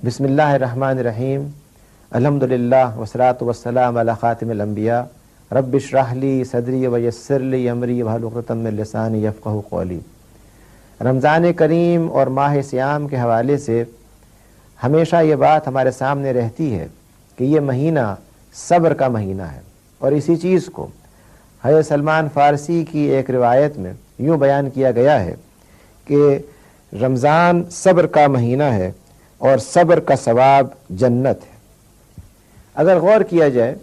بسم اللہ الرحمن الرحیم الحمدللہ والصلاۃ والسلام علی خاتم الانبیاء رب اشرح لی صدری ویسر لی امری واحلل عقدۃ من لسانی یفقہوا قولی۔ رمضان کریم اور ماہ صیام کے حوالے سے ہمیشہ یہ بات ہمارے سامنے رہتی ہے کہ یہ مہینہ صبر کا مہینہ ہے، اور اسی چیز کو حضرت سلمان فارسی کی ایک روایت میں یوں بیان کیا گیا ہے کہ رمضان صبر کا مہینہ ہے اور صبر کا ثواب جنت ہے۔ اگر غور کیا جائے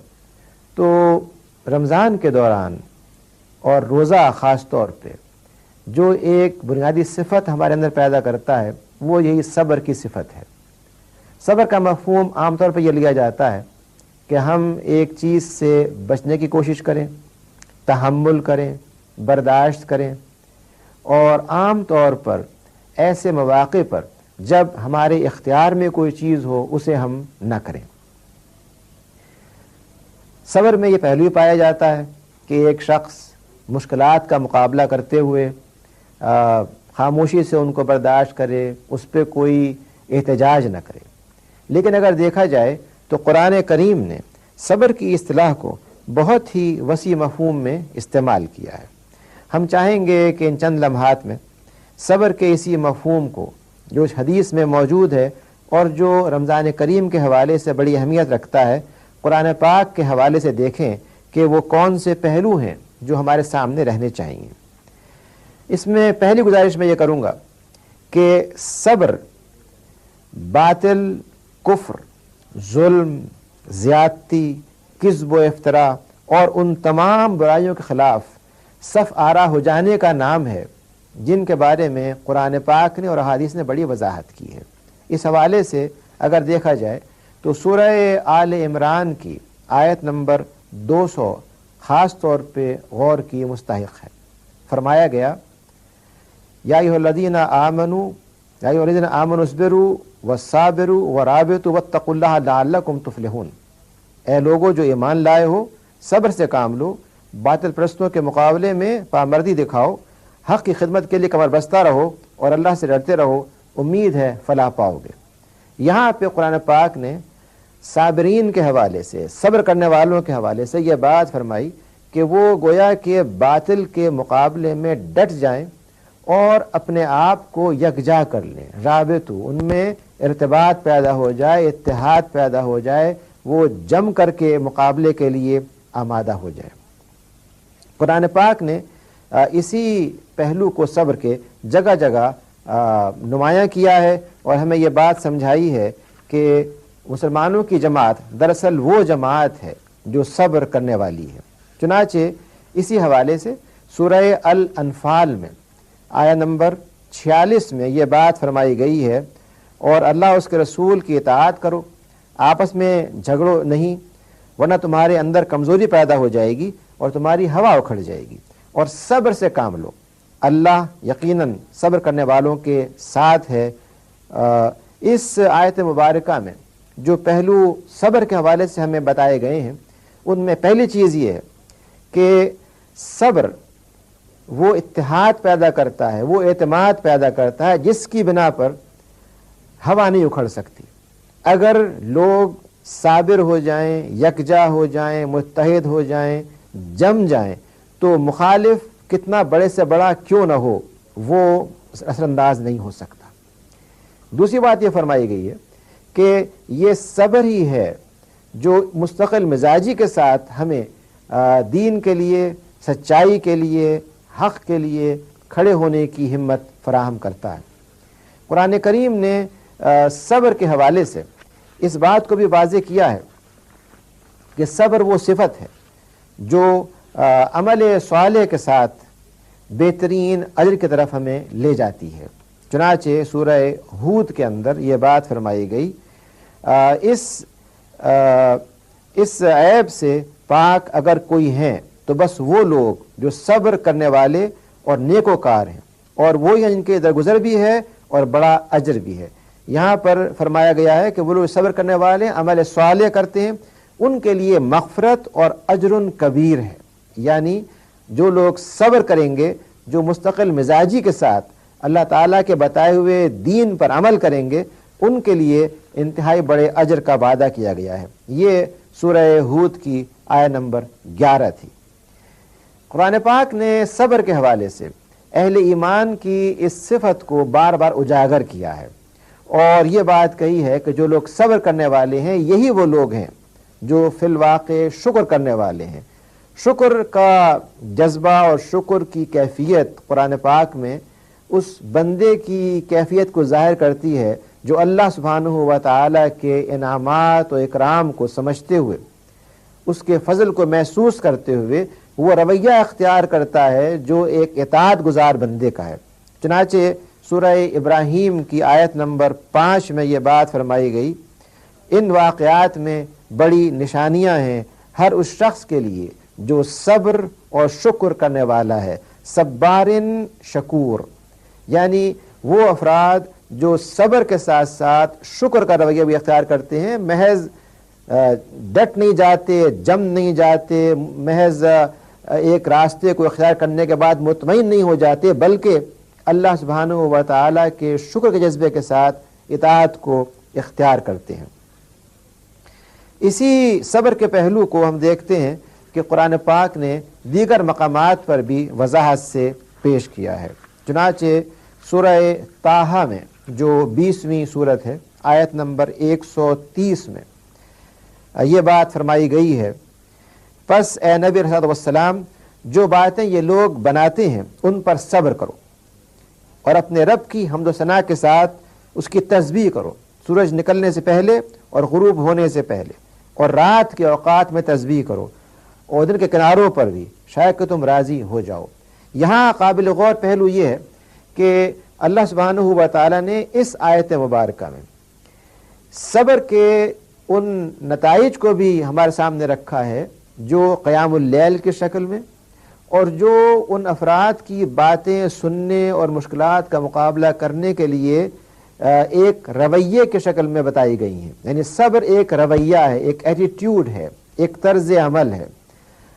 تو رمضان کے دوران اور روزہ خاص طور پہ جو ایک بنیادی صفت ہمارے اندر پیدا کرتا ہے وہ یہی صبر کی صفت ہے۔ صبر کا مفہوم عام طور پہ یہ لیا جاتا ہے کہ ہم ایک چیز سے بچنے کی کوشش کریں، تحمل کریں، برداشت کریں، اور عام طور پر ایسے مواقع پر جب ہمارے اختیار میں کوئی چیز ہو اسے ہم نہ کریں۔ صبر میں یہ پہلو پایا جاتا ہے کہ ایک شخص مشکلات کا مقابلہ کرتے ہوئے خاموشی سے ان کو برداشت کرے، اس پہ کوئی احتجاج نہ کرے۔ لیکن اگر دیکھا جائے تو قرآن کریم نے صبر کی اصطلاح کو بہت ہی وسیع مفہوم میں استعمال کیا ہے۔ ہم چاہیں گے کہ ان چند لمحات میں صبر کے اسی مفہوم کو جو حدیث میں موجود ہے اور جو رمضان کریم کے حوالے سے بڑی اہمیت رکھتا ہے، قرآن پاک کے حوالے سے دیکھیں کہ وہ کون سے پہلو ہیں جو ہمارے سامنے رہنے چاہیے۔ اس میں پہلی گزارش میں یہ کروں گا کہ صبر باطل، کفر، ظلم، زیادتی، کذب و افتراء اور ان تمام برائیوں کے خلاف صف آرا ہو جانے کا نام ہے جن کے بارے میں قرآن پاک نے اور احادیث نے بڑی وضاحت کی ہے۔ اس حوالے سے اگر دیکھا جائے تو سورہ آل عمران کی آیت نمبر 200 خاص طور پہ غور کی مستحق ہے۔ فرمایا گیا یا ایھا الذین آمنوا اصبروا والصابروا ورابطوا واتقوا اللہ لعلکم تفلحون۔ اے لوگو جو ایمان لائے ہو، صبر سے کام لو، باطل پرستوں کے مقابلے میں پامردی دکھاؤ، حق کی خدمت کے لیے کمر بستہ رہو اور اللہ سے ڈرتے رہو، امید ہے فلاح پاؤ گے۔ یہاں پہ قرآن پاک نے صابرین کے حوالے سے، صبر کرنے والوں کے حوالے سے یہ بات فرمائی کہ وہ گویا کہ باطل کے مقابلے میں ڈٹ جائیں اور اپنے آپ کو یکجا کر لیں، رابطو، ان میں ارتباط پیدا ہو جائے، اتحاد پیدا ہو جائے، وہ جم کر کے مقابلے کے لیے آمادہ ہو جائے۔ قرآن پاک نے اسی پہلو کو صبر کے جگہ جگہ نمایاں کیا ہے اور ہمیں یہ بات سمجھائی ہے کہ مسلمانوں کی جماعت دراصل وہ جماعت ہے جو صبر کرنے والی ہے۔ چنانچہ اسی حوالے سے سورہ الانفال میں آیہ نمبر 46 میں یہ بات فرمائی گئی ہے، اور اللہ اس کے رسول کی اطاعت کرو، آپس میں جھگڑو نہیں، ورنہ تمہارے اندر کمزوری پیدا ہو جائے گی اور تمہاری ہوا اکھڑ جائے گی، اور صبر سے کام لو، اللہ یقیناً صبر کرنے والوں کے ساتھ ہے۔ اس آیت مبارکہ میں جو پہلو صبر کے حوالے سے ہمیں بتائے گئے ہیں ان میں پہلی چیز یہ ہے کہ صبر وہ اتحاد پیدا کرتا ہے، وہ اعتماد پیدا کرتا ہے جس کی بنا پر ہوا نہیں اکھڑ سکتی۔ اگر لوگ صابر ہو جائیں، یکجا ہو جائیں، متحد ہو جائیں، جم جائیں، تو مخالف کتنا بڑے سے بڑا کیوں نہ ہو وہ اثر انداز نہیں ہو سکتا۔ دوسری بات یہ فرمائی گئی ہے کہ یہ صبر ہی ہے جو مستقل مزاجی کے ساتھ ہمیں دین کے لیے، سچائی کے لیے، حق کے لیے کھڑے ہونے کی ہمت فراہم کرتا ہے۔ قرآن کریم نے صبر کے حوالے سے اس بات کو بھی واضح کیا ہے کہ صبر وہ صفت ہے جو عمل صالح کے ساتھ بہترین اجر کی طرف ہمیں لے جاتی ہے۔ چنانچہ سورہ ہود کے اندر یہ بات فرمائی گئی، اس عیب سے پاک اگر کوئی ہیں تو بس وہ لوگ جو صبر کرنے والے اور نیکوکار ہیں، اور وہی ان کے درگزر بھی ہے اور بڑا اجر بھی ہے۔ یہاں پر فرمایا گیا ہے کہ وہ لوگ صبر کرنے والے عمل صالح کرتے ہیں، ان کے لیے مغفرت اور اجر کبیر ہے۔ یعنی جو لوگ صبر کریں گے، جو مستقل مزاجی کے ساتھ اللہ تعالیٰ کے بتائے ہوئے دین پر عمل کریں گے، ان کے لیے انتہائی بڑے اجر کا وعدہ کیا گیا ہے۔ یہ سورہ ہود کی آیت نمبر 11 تھی۔ قرآن پاک نے صبر کے حوالے سے اہل ایمان کی اس صفت کو بار بار اجاگر کیا ہے، اور یہ بات کہی ہے کہ جو لوگ صبر کرنے والے ہیں یہی وہ لوگ ہیں جو فی الواقع شکر کرنے والے ہیں۔ شکر کا جذبہ اور شکر کی کیفیت قرآن پاک میں اس بندے کی کیفیت کو ظاہر کرتی ہے جو اللہ سبحانہ و تعالیٰ کے انعامات و اکرام کو سمجھتے ہوئے، اس کے فضل کو محسوس کرتے ہوئے وہ رویہ اختیار کرتا ہے جو ایک اطاعت گزار بندے کا ہے۔ چنانچہ سورہ ابراہیم کی آیت نمبر 5 میں یہ بات فرمائی گئی، ان واقعات میں بڑی نشانیاں ہیں ہر اس شخص کے لیے جو صبر اور شکر کرنے والا ہے، صبارن شکور، یعنی وہ افراد جو صبر کے ساتھ ساتھ شکر کا رویہ بھی اختیار کرتے ہیں، محض ڈٹ نہیں جاتے، جم نہیں جاتے، محض ایک راستے کو اختیار کرنے کے بعد مطمئن نہیں ہو جاتے، بلکہ اللہ سبحانہ و تعالیٰ کے شکر کے جذبے کے ساتھ اطاعت کو اختیار کرتے ہیں۔ اسی صبر کے پہلو کو ہم دیکھتے ہیں کہ قرآن پاک نے دیگر مقامات پر بھی وضاحت سے پیش کیا ہے۔ چنانچہ سورہ طٰہٰ میں جو 20ویں سورت ہے، آیت نمبر 130 میں یہ بات فرمائی گئی ہے، پس اے نبی علیہ الصلوۃ والسلام جو باتیں یہ لوگ بناتے ہیں ان پر صبر کرو اور اپنے رب کی حمد و ثنا کے ساتھ اس کی تسبیح کرو، سورج نکلنے سے پہلے اور غروب ہونے سے پہلے، اور رات کے اوقات میں تسبیح کرو اور دن کے کناروں پر بھی، شاید کہ تم راضی ہو جاؤ۔ یہاں قابل غور پہلو یہ ہے کہ اللہ سبحانہ و تعالیٰ نے اس آیت مبارکہ میں صبر کے ان نتائج کو بھی ہمارے سامنے رکھا ہے جو قیام اللیل کی شکل میں، اور جو ان افراد کی باتیں سننے اور مشکلات کا مقابلہ کرنے کے لیے ایک رویے کی شکل میں بتائی گئی ہیں۔ یعنی صبر ایک رویہ ہے، ایک ایٹیٹیوڈ ہے، ایک طرز عمل ہے۔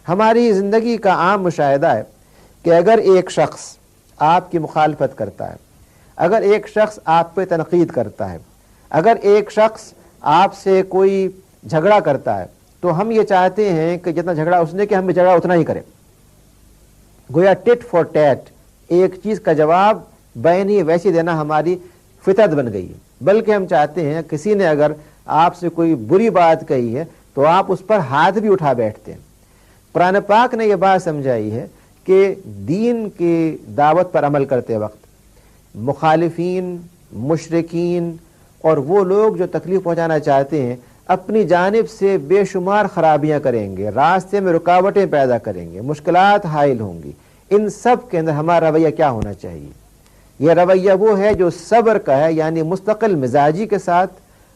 ہماری زندگی کا عام مشاہدہ ہے کہ اگر ایک شخص آپ کی مخالفت کرتا ہے، اگر ایک شخص آپ پہ تنقید کرتا ہے، اگر ایک شخص آپ سے کوئی جھگڑا کرتا ہے، تو ہم یہ چاہتے ہیں کہ جتنا جھگڑا اس نے کہ ہم بھی جھگڑا اتنا ہی کریں، گویا ٹٹ فار ٹیٹ، ایک چیز کا جواب بینی ویسی دینا ہماری فطرت بن گئی ہے۔ بلکہ ہم چاہتے ہیں کسی نے اگر آپ سے کوئی بری بات کہی ہے تو آپ اس پر ہاتھ بھی اٹھا بیٹھتے ہیں۔ قرآن پاک نے یہ بات سمجھائی ہے کہ دین کی دعوت پر عمل کرتے وقت مخالفین، مشرکین اور وہ لوگ جو تکلیف پہنچانا چاہتے ہیں اپنی جانب سے بے شمار خرابیاں کریں گے، راستے میں رکاوٹیں پیدا کریں گے، مشکلات حائل ہوں گی۔ ان سب کے اندر ہمارا رویہ کیا ہونا چاہیے؟ یہ رویہ وہ ہے جو صبر کا ہے، یعنی مستقل مزاجی کے ساتھ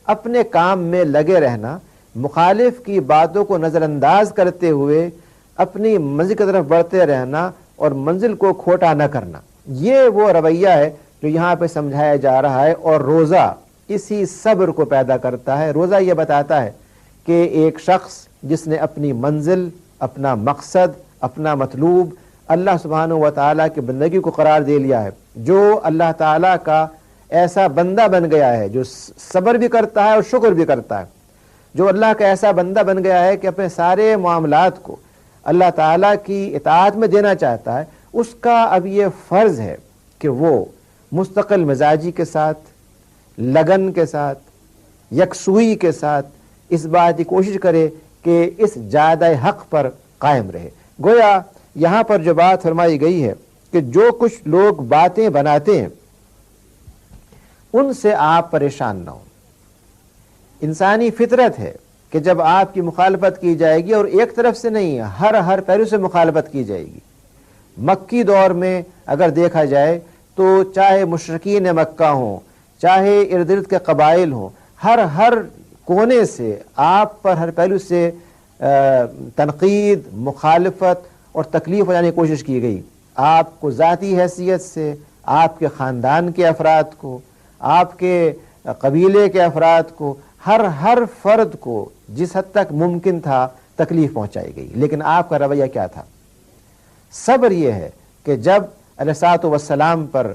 اپنے کام میں لگے رہنا، مخالف کی باتوں کو نظر انداز کرتے ہوئے اپنی منزل کی طرف بڑھتے رہنا اور منزل کو کھوٹا نہ کرنا۔ یہ وہ رویہ ہے جو یہاں پہ سمجھایا جا رہا ہے، اور روزہ اسی صبر کو پیدا کرتا ہے۔ روزہ یہ بتاتا ہے کہ ایک شخص جس نے اپنی منزل، اپنا مقصد، اپنا مطلوب اللہ سبحانہ و تعالیٰ کی بندگی کو قرار دے لیا ہے، جو اللہ تعالیٰ کا ایسا بندہ بن گیا ہے جو صبر بھی کرتا ہے اور شکر بھی کرتا ہے، جو اللہ کا ایسا بندہ بن گیا ہے کہ اپنے سارے معاملات کو اللہ تعالیٰ کی اطاعت میں دینا چاہتا ہے، اس کا اب یہ فرض ہے کہ وہ مستقل مزاجی کے ساتھ، لگن کے ساتھ، یکسوئی کے ساتھ اس بات کی کوشش کرے کہ اس جادہ حق پر قائم رہے۔ گویا یہاں پر جو بات فرمائی گئی ہے کہ جو کچھ لوگ باتیں بناتے ہیں ان سے آپ پریشان نہ ہوں۔ انسانی فطرت ہے کہ جب آپ کی مخالفت کی جائے گی، اور ایک طرف سے نہیں، ہر پہلو سے مخالفت کی جائے گی۔ مکی دور میں اگر دیکھا جائے تو چاہے مشرکین مکہ ہوں، چاہے ارد گرد کے قبائل ہوں، ہر کونے سے آپ پر ہر پہلو سے تنقید، مخالفت اور تکلیف پہنچانے کی کوشش کی گئی۔ آپ کو ذاتی حیثیت سے، آپ کے خاندان کے افراد کو، آپ کے قبیلے کے افراد کو، ہر فرد کو جس حد تک ممکن تھا تکلیف پہنچائی گئی۔ لیکن آپ کا رویہ کیا تھا؟ صبر یہ ہے کہ جب علیہ الصلوۃ والسلام پر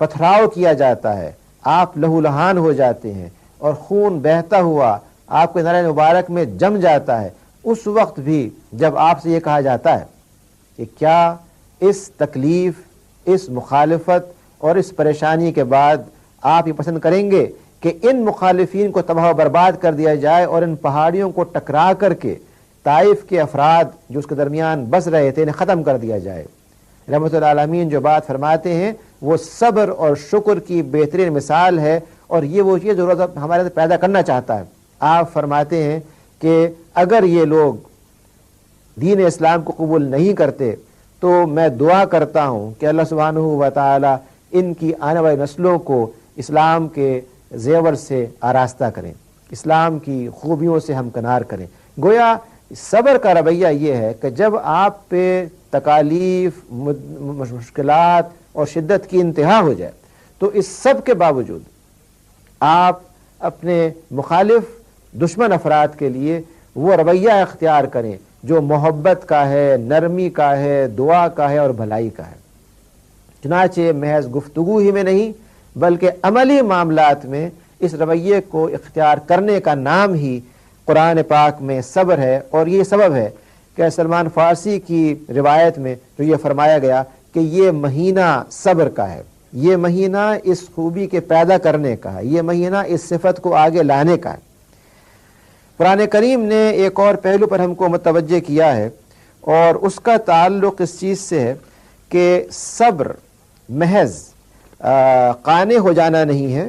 پتھراؤ کیا جاتا ہے، آپ لہو لہان ہو جاتے ہیں اور خون بہتا ہوا آپ کے نالے مبارک میں جم جاتا ہے، اس وقت بھی جب آپ سے یہ کہا جاتا ہے کہ کیا اس تکلیف، اس مخالفت اور اس پریشانی کے بعد آپ یہ پسند کریں گے کہ ان مخالفین کو تباہ و برباد کر دیا جائے اور ان پہاڑیوں کو ٹکرا کر کے طائف کے افراد جو اس کے درمیان بس رہے تھے انہیں ختم کر دیا جائے؟ رحمت العالمین جو بات فرماتے ہیں وہ صبر اور شکر کی بہترین مثال ہے، اور یہ وہ چیز جو روزہ ہمارے اندر پیدا کرنا چاہتا ہے۔ آپ فرماتے ہیں کہ اگر یہ لوگ دین اسلام کو قبول نہیں کرتے تو میں دعا کرتا ہوں کہ اللہ سبحانہ و تعالی ان کی آنے والی نسلوں کو اسلام کے زیور سے آراستہ کریں، اسلام کی خوبیوں سے ہمکنار کریں۔ گویا صبر کا رویہ یہ ہے کہ جب آپ پہ تکالیف، مشکلات اور شدت کی انتہا ہو جائے تو اس سب کے باوجود آپ اپنے مخالف دشمن افراد کے لیے وہ رویہ اختیار کریں جو محبت کا ہے، نرمی کا ہے، دعا کا ہے اور بھلائی کا ہے۔ چنانچہ محض گفتگو ہی میں نہیں بلکہ عملی معاملات میں اس رویے کو اختیار کرنے کا نام ہی قرآن پاک میں صبر ہے، اور یہ سبب ہے کہ سلمان فارسی کی روایت میں جو یہ فرمایا گیا کہ یہ مہینہ صبر کا ہے، یہ مہینہ اس خوبی کے پیدا کرنے کا ہے، یہ مہینہ اس صفت کو آگے لانے کا ہے۔ قرآن کریم نے ایک اور پہلو پر ہم کو متوجہ کیا ہے، اور اس کا تعلق اس چیز سے ہے کہ صبر محض قانع ہو جانا نہیں ہے،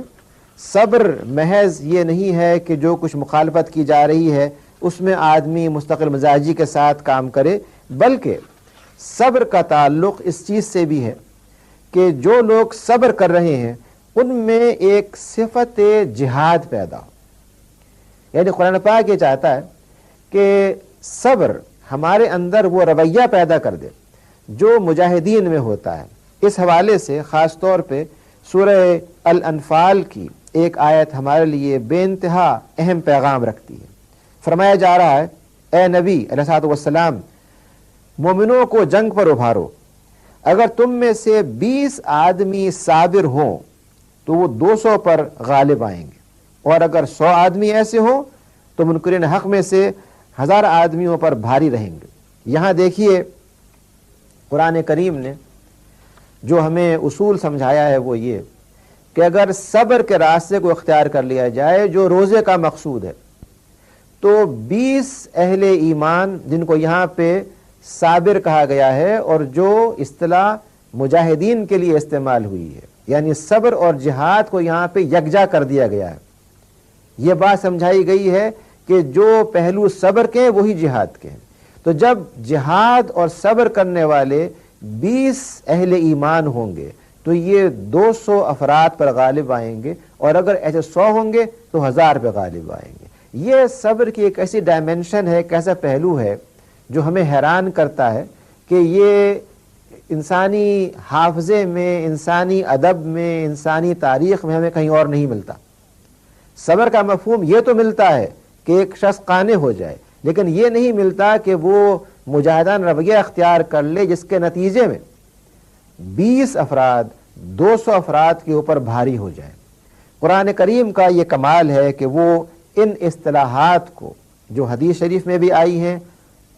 صبر محض یہ نہیں ہے کہ جو کچھ مخالفت کی جا رہی ہے اس میں آدمی مستقل مزاجی کے ساتھ کام کرے، بلکہ صبر کا تعلق اس چیز سے بھی ہے کہ جو لوگ صبر کر رہے ہیں ان میں ایک صفت جہاد پیدا ہو۔ یعنی قرآن پاک یہ چاہتا ہے کہ صبر ہمارے اندر وہ رویہ پیدا کر دے جو مجاہدین میں ہوتا ہے۔ اس حوالے سے خاص طور پہ سورہ الانفال کی ایک آیت ہمارے لیے بے انتہا اہم پیغام رکھتی ہے۔ فرمایا جا رہا ہے اے نبی علیہ الصلوۃ والسلام، مومنوں کو جنگ پر ابھارو، اگر تم میں سے 20 آدمی صابر ہوں تو وہ 200 پر غالب آئیں گے، اور اگر 100 آدمی ایسے ہوں تو منکرین حق میں سے 1000 آدمیوں پر بھاری رہیں گے۔ یہاں دیکھیے قرآن کریم نے جو ہمیں اصول سمجھایا ہے وہ یہ کہ اگر صبر کے راستے کو اختیار کر لیا جائے جو روزے کا مقصود ہے، تو 20 اہل ایمان جن کو یہاں پہ صابر کہا گیا ہے اور جو اصطلاح مجاہدین کے لیے استعمال ہوئی ہے، یعنی صبر اور جہاد کو یہاں پہ یکجا کر دیا گیا ہے۔ یہ بات سمجھائی گئی ہے کہ جو پہلو صبر کے ہیں وہی جہاد کے ہیں۔ تو جب جہاد اور صبر کرنے والے 20 اہل ایمان ہوں گے تو یہ 200 افراد پر غالب آئیں گے، اور اگر ایسے 100 ہوں گے تو 1000 پہ غالب آئیں گے۔ یہ صبر کی ایک ایسی ڈائمنشن ہے، ایک ایسا پہلو ہے جو ہمیں حیران کرتا ہے کہ یہ انسانی حافظے میں، انسانی ادب میں، انسانی تاریخ میں ہمیں کہیں اور نہیں ملتا۔ صبر کا مفہوم یہ تو ملتا ہے کہ ایک شخص قانع ہو جائے، لیکن یہ نہیں ملتا کہ وہ مجاہدان رویہ اختیار کر لے جس کے نتیجے میں 20 افراد 200 افراد کے اوپر بھاری ہو جائے۔ قرآن کریم کا یہ کمال ہے کہ وہ ان اصطلاحات کو جو حدیث شریف میں بھی آئی ہیں،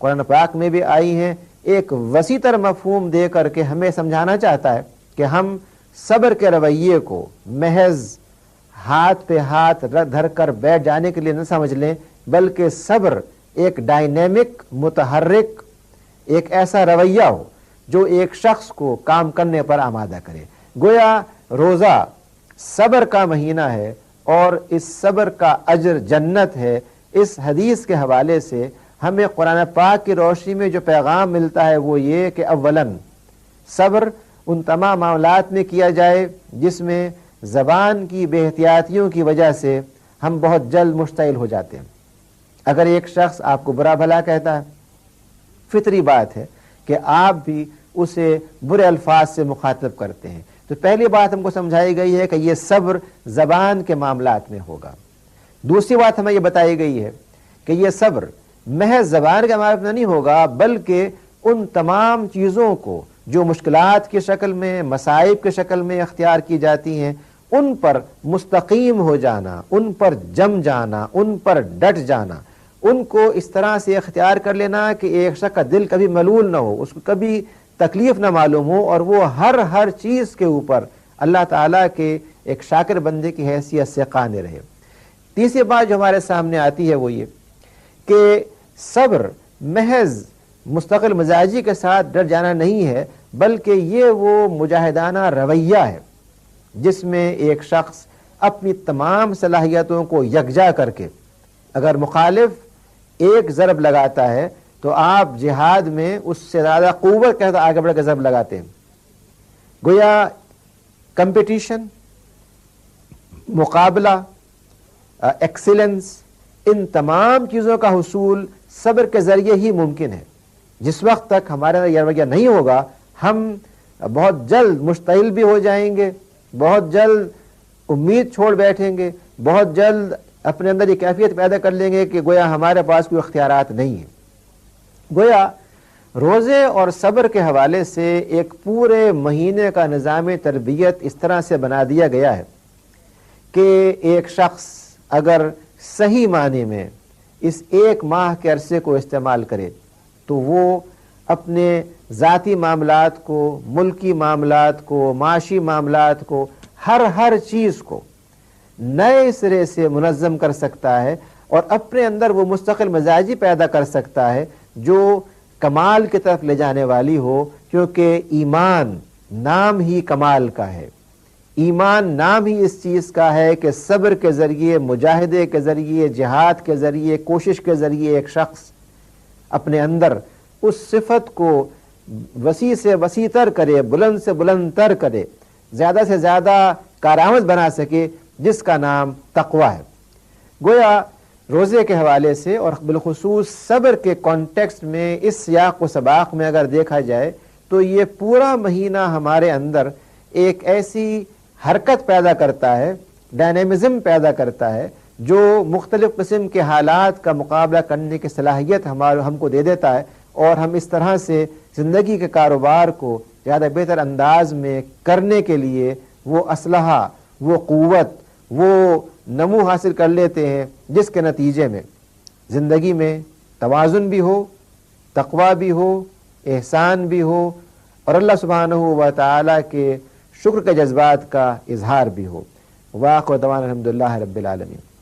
قرآن پاک میں بھی آئی ہیں، ایک وسیع تر مفہوم دے کر کے ہمیں سمجھانا چاہتا ہے کہ ہم صبر کے رویے کو محض ہاتھ پہ ہاتھ دھر کر بیٹھ جانے کے لیے نہ سمجھ لیں، بلکہ صبر ایک ڈائنامک، متحرک، ایک ایسا رویہ ہو جو ایک شخص کو کام کرنے پر آمادہ کرے۔ گویا روزہ صبر کا مہینہ ہے اور اس صبر کا اجر جنت ہے۔ اس حدیث کے حوالے سے ہمیں قرآن پاک کی روشنی میں جو پیغام ملتا ہے وہ یہ کہ اولاً صبر ان تمام معاملات میں کیا جائے جس میں زبان کی بے احتیاطیوں کی وجہ سے ہم بہت جلد مشتعل ہو جاتے ہیں۔ اگر ایک شخص آپ کو برا بھلا کہتا ہے، فطری بات ہے کہ آپ بھی اسے برے الفاظ سے مخاطب کرتے ہیں۔ تو پہلی بات ہم کو سمجھائی گئی ہے کہ یہ صبر زبان کے معاملات میں ہوگا۔ دوسری بات ہمیں یہ بتائی گئی ہے کہ یہ صبر محض زبان کے معاملات میں نہیں ہوگا، بلکہ ان تمام چیزوں کو جو مشکلات کی شکل میں، مصائب کی شکل میں اختیار کی جاتی ہیں، ان پر مستقیم ہو جانا، ان پر جم جانا، ان پر ڈٹ جانا، ان کو اس طرح سے اختیار کر لینا کہ ایک شخص کا دل کبھی ملول نہ ہو، اس کو کبھی تکلیف نہ معلوم ہو، اور وہ ہر چیز کے اوپر اللہ تعالیٰ کے ایک شاکر بندے کی حیثیت سے قانے رہے۔ تیسری بات جو ہمارے سامنے آتی ہے وہ یہ کہ صبر محض مستقل مزاجی کے ساتھ ڈٹ جانا نہیں ہے، بلکہ یہ وہ مجاہدانہ رویہ ہے جس میں ایک شخص اپنی تمام صلاحیتوں کو یکجا کر کے، اگر مخالف ایک ضرب لگاتا ہے تو آپ جہاد میں اس سے زیادہ قوت کے ساتھ آگے بڑھ کے ضرب لگاتے ہیں۔ گویا کمپٹیشن، مقابلہ، ایکسیلنس، ان تمام چیزوں کا حصول صبر کے ذریعے ہی ممکن ہے۔ جس وقت تک ہمارے اندر یہ رویہ نہیں ہوگا، ہم بہت جلد مشتعل بھی ہو جائیں گے، بہت جلد امید چھوڑ بیٹھیں گے، بہت جلد اپنے اندر یہ کیفیت پیدا کر لیں گے کہ گویا ہمارے پاس کوئی اختیارات نہیں ہیں۔ گویا روزے اور صبر کے حوالے سے ایک پورے مہینے کا نظام تربیت اس طرح سے بنا دیا گیا ہے کہ ایک شخص اگر صحیح معنی میں اس ایک ماہ کے عرصے کو استعمال کرے تو وہ اپنے ذاتی معاملات کو، ملکی معاملات کو، معاشی معاملات کو، ہر چیز کو نئے سرے سے منظم کر سکتا ہے، اور اپنے اندر وہ مستقل مزاجی پیدا کر سکتا ہے جو کمال کی طرف لے جانے والی ہو، کیونکہ ایمان نام ہی کمال کا ہے۔ ایمان نام ہی اس چیز کا ہے کہ صبر کے ذریعے، مجاہدے کے ذریعے، جہاد کے ذریعے، کوشش کے ذریعے ایک شخص اپنے اندر اس صفت کو وسیع سے وسیع تر کرے، بلند سے بلند تر کرے، زیادہ سے زیادہ کارآمد بنا سکے، جس کا نام تقویٰ ہے۔ گویا روزے کے حوالے سے اور بالخصوص صبر کے کانٹیکسٹ میں اس سیاق و سباق میں اگر دیکھا جائے تو یہ پورا مہینہ ہمارے اندر ایک ایسی حرکت پیدا کرتا ہے، ڈائنامزم پیدا کرتا ہے، جو مختلف قسم کے حالات کا مقابلہ کرنے کی صلاحیت ہم کو دے دیتا ہے، اور ہم اس طرح سے زندگی کے کاروبار کو زیادہ بہتر انداز میں کرنے کے لیے وہ اسلحہ، وہ قوت، وہ نمو حاصل کر لیتے ہیں، جس کے نتیجے میں زندگی میں توازن بھی ہو، تقویٰ بھی ہو، احسان بھی ہو، اور اللہ سبحانہ و تعالیٰ کے شکر کے جذبات کا اظہار بھی ہو۔ واقع دعوانا الحمدللہ رب العالمین۔